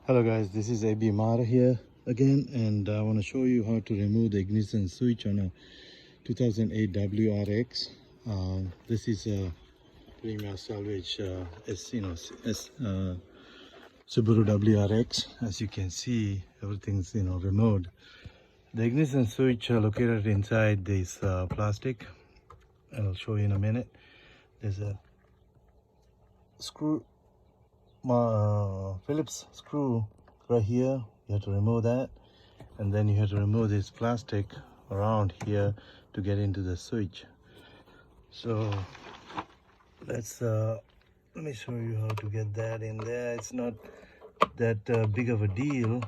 Hello guys, this is AB Mara here again, and I want to show you how to remove the ignition switch on a 2008 WRX. This is a premium salvage Subaru WRX. As you can see, everything's removed. The ignition switch located inside this plastic. I'll show you in a minute. There's a screw, Phillips screw right here. You have to remove that, and then you have to remove this plastic around here to get into the switch. So let me show you how to get that in there. It's not that big of a deal.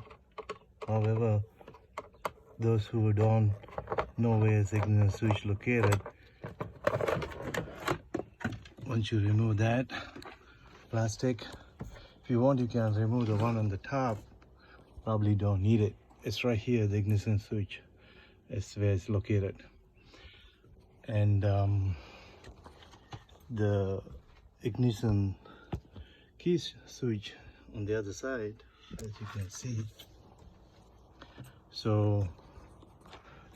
However, those who don't know where is the ignition switch located, once you remove that plastic, if you want, you can remove the one on the top. Probably don't need it. It's right here, the ignition switch. It's where it's located. And the ignition key switch on the other side, as you can see. So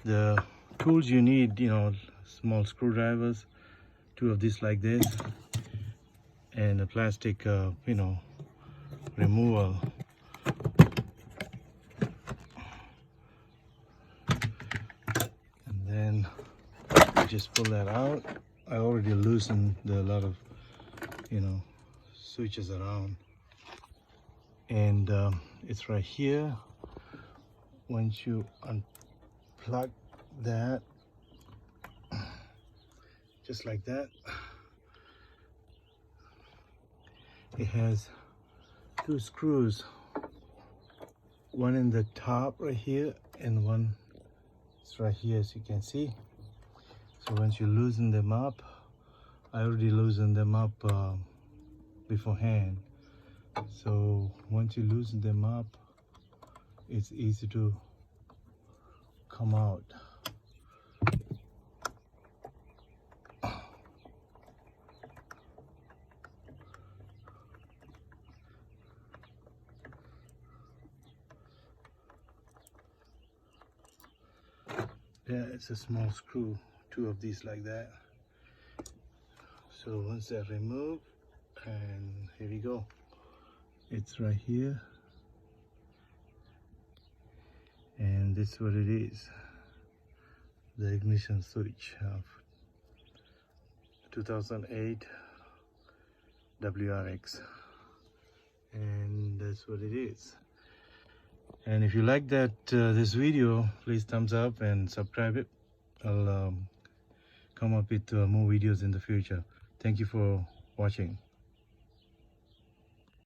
the tools you need, small screwdrivers, 2 of these like this, and a plastic removal. And then just pull that out. I already loosened a lot of switches around, and it's right here. Once you unplug that, just like that, it has 2 screws, one in the top right here and one is right here, as you can see. So once you loosen them up, I already loosened them up beforehand. So once you loosen them up, it's easy to come out. Yeah, it's a small screw, 2 of these like that. So once they're removed, and here we go. It's right here, and this is what it is, the ignition switch of 2008 WRX, and that's what it is. And if you like that this video, please thumbs up and subscribe it. I'll come up with more videos in the future. Thank you for watching.